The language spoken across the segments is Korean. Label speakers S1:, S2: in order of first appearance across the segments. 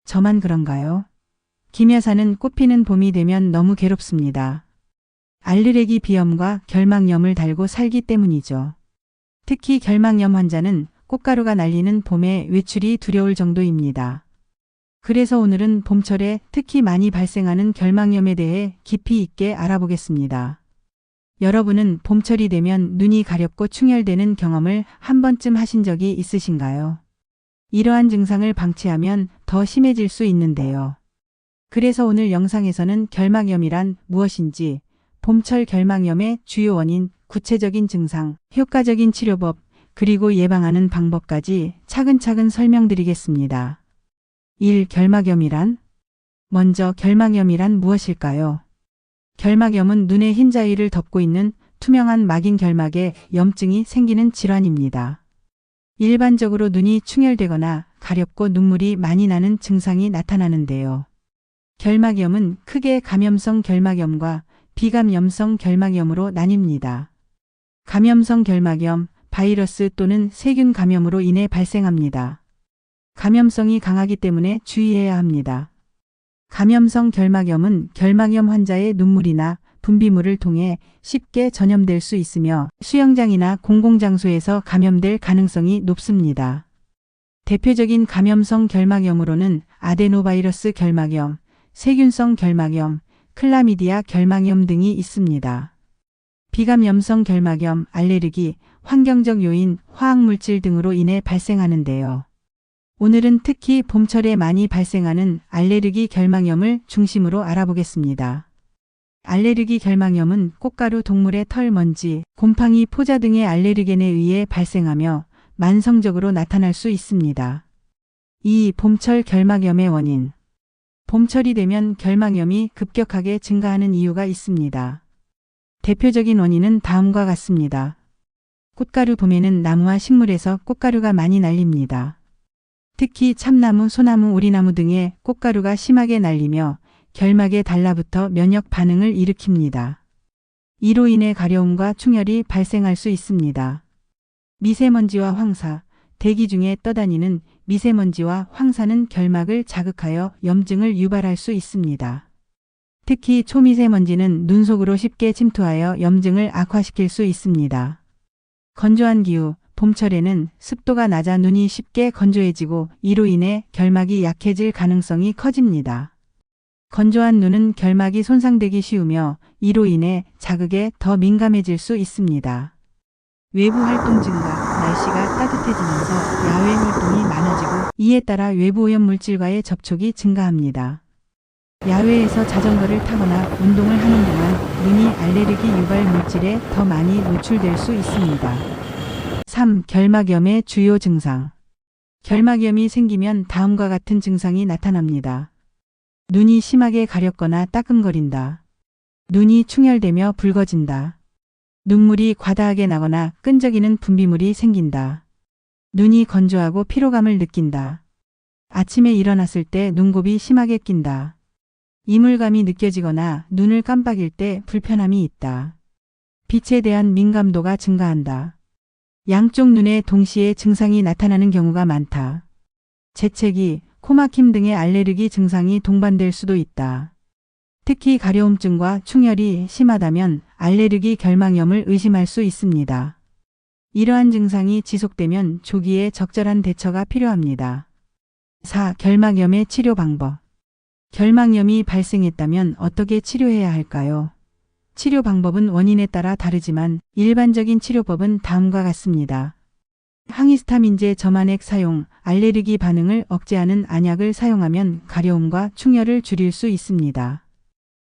S1: 저만 그런가요? 김 여사는 꽃피는 봄이 되면 너무 괴롭습니다. 알레르기 비염과 결막염을 달고 살기 때문이죠. 특히 결막염 환자는 꽃가루가 날리는 봄에 외출이 두려울 정도입니다. 그래서 오늘은 봄철에 특히 많이 발생하는 결막염에 대해 깊이 있게 알아보겠습니다. 여러분은 봄철이 되면 눈이 가렵고 충혈되는 경험을 한 번쯤 하신 적이 있으신가요? 이러한 증상을 방치하면 더 심해질 수 있는데요. 그래서 오늘 영상에서는 결막염이란 무엇인지, 봄철 결막염의 주요 원인, 구체적인 증상, 효과적인 치료법, 그리고 예방하는 방법까지 차근차근 설명드리겠습니다. 1. 결막염이란? 먼저 결막염이란 무엇일까요? 결막염은 눈의 흰자위를 덮고 있는 투명한 막인 결막에 염증이 생기는 질환입니다. 일반적으로 눈이 충혈되거나 가렵고 눈물이 많이 나는 증상이 나타나는데요. 결막염은 크게 감염성 결막염과 비감염성 결막염으로 나뉩니다. 감염성 결막염, 바이러스 또는 세균 감염으로 인해 발생합니다. 감염성이 강하기 때문에 주의해야 합니다. 감염성 결막염은 결막염 환자의 눈물이나 분비물을 통해 쉽게 전염될 수 있으며 수영장이나 공공장소에서 감염될 가능성이 높습니다. 대표적인 감염성 결막염으로는 아데노바이러스 결막염, 세균성 결막염, 클라미디아 결막염 등이 있습니다. 비감염성 결막염, 알레르기, 환경적 요인, 화학물질 등으로 인해 발생하는데요. 오늘은 특히 봄철에 많이 발생하는 알레르기 결막염을 중심으로 알아보겠습니다. 알레르기 결막염은 꽃가루, 동물의 털, 먼지, 곰팡이, 포자 등의 알레르겐에 의해 발생하며 만성적으로 나타날 수 있습니다. 2. 봄철 결막염의 원인. 봄철이 되면 결막염이 급격하게 증가하는 이유가 있습니다. 대표적인 원인은 다음과 같습니다. 꽃가루. 봄에는 나무와 식물에서 꽃가루가 많이 날립니다. 특히 참나무, 소나무, 오리나무 등의 꽃가루가 심하게 날리며 결막에 달라붙어 면역 반응을 일으킵니다. 이로 인해 가려움과 충혈이 발생할 수 있습니다. 미세먼지와 황사. 대기 중에 떠다니는 미세먼지와 황사는 결막을 자극하여 염증을 유발할 수 있습니다. 특히 초미세먼지는 눈 속으로 쉽게 침투하여 염증을 악화시킬 수 있습니다. 건조한 기후. 봄철에는 습도가 낮아 눈이 쉽게 건조해지고 이로 인해 결막이 약해질 가능성이 커집니다. 건조한 눈은 결막이 손상되기 쉬우며 이로 인해 자극에 더 민감해질 수 있습니다. 외부 활동 증가. 날씨가 따뜻해지면서 야외 활동이 많아지고 이에 따라 외부 오염 물질과의 접촉이 증가합니다. 야외에서 자전거를 타거나 운동을 하는 동안 눈이 알레르기 유발 물질에 더 많이 노출될 수 있습니다. 3. 결막염의 주요 증상. 결막염이 생기면 다음과 같은 증상이 나타납니다. 눈이 심하게 가렵거나 따끔거린다. 눈이 충혈되며 붉어진다. 눈물이 과다하게 나거나 끈적이는 분비물이 생긴다. 눈이 건조하고 피로감을 느낀다. 아침에 일어났을 때 눈곱이 심하게 낀다. 이물감이 느껴지거나 눈을 깜빡일 때 불편함이 있다. 빛에 대한 민감도가 증가한다. 양쪽 눈에 동시에 증상이 나타나는 경우가 많다. 재채기, 코막힘 등의 알레르기 증상이 동반될 수도 있다. 특히 가려움증과 충혈이 심하다면 알레르기 결막염을 의심할 수 있습니다. 이러한 증상이 지속되면 조기에 적절한 대처가 필요합니다. 4. 결막염의 치료 방법. 결막염이 발생했다면 어떻게 치료해야 할까요? 치료 방법은 원인에 따라 다르지만 일반적인 치료법은 다음과 같습니다. 항히스타민제 점안액 사용, 알레르기 반응을 억제하는 안약을 사용하면 가려움과 충혈을 줄일 수 있습니다.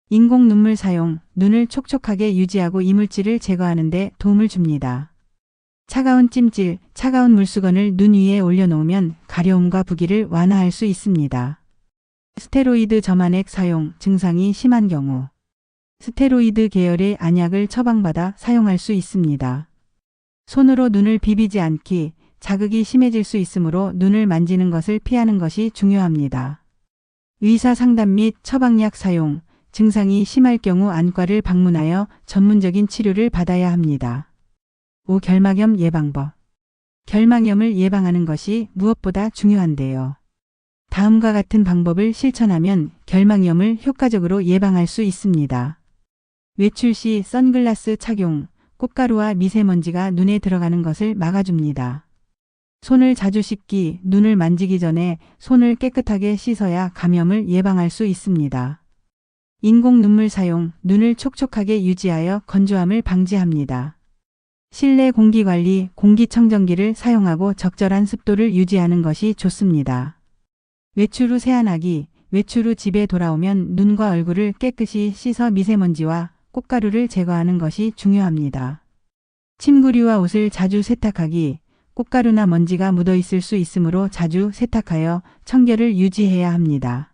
S1: 인공 눈물 사용, 눈을 촉촉하게 유지하고 이물질을 제거하는 데 도움을 줍니다. 차가운 찜질, 차가운 물수건을 눈 위에 올려놓으면 가려움과 부기를 완화할 수 있습니다. 스테로이드 점안액 사용, 증상이 심한 경우 스테로이드 계열의 안약을 처방받아 사용할 수 있습니다. 손으로 눈을 비비지 않기, 자극이 심해질 수 있으므로 눈을 만지는 것을 피하는 것이 중요합니다. 의사 상담 및 처방약 사용, 증상이 심할 경우 안과를 방문하여 전문적인 치료를 받아야 합니다. 5. 결막염 예방법. 결막염을 예방하는 것이 무엇보다 중요한데요. 다음과 같은 방법을 실천하면 결막염을 효과적으로 예방할 수 있습니다. 외출 시 선글라스 착용, 꽃가루와 미세먼지가 눈에 들어가는 것을 막아줍니다. 손을 자주 씻기, 눈을 만지기 전에 손을 깨끗하게 씻어야 감염을 예방할 수 있습니다. 인공 눈물 사용, 눈을 촉촉하게 유지하여 건조함을 방지합니다. 실내 공기 관리, 공기청정기를 사용하고 적절한 습도를 유지하는 것이 좋습니다. 외출 후 세안하기, 외출 후 집에 돌아오면 눈과 얼굴을 깨끗이 씻어 미세먼지와 꽃가루를 제거하는 것이 중요합니다. 침구류와 옷을 자주 세탁하기, 꽃가루나 먼지가 묻어 있을 수 있으므로 자주 세탁하여 청결을 유지해야 합니다.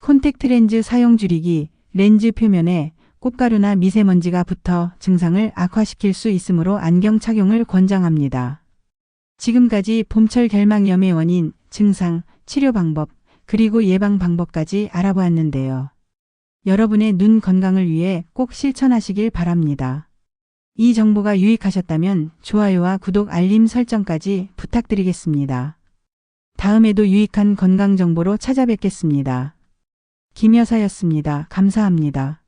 S1: 콘택트 렌즈 사용 줄이기, 렌즈 표면에 꽃가루나 미세먼지가 붙어 증상을 악화시킬 수 있으므로 안경 착용을 권장합니다. 지금까지 봄철 결막염의 원인, 증상, 치료 방법, 그리고 예방 방법까지 알아보았는데요. 여러분의 눈 건강을 위해 꼭 실천하시길 바랍니다. 이 정보가 유익하셨다면 좋아요와 구독 알림 설정까지 부탁드리겠습니다. 다음에도 유익한 건강 정보로 찾아뵙겠습니다. 김여사였습니다. 감사합니다.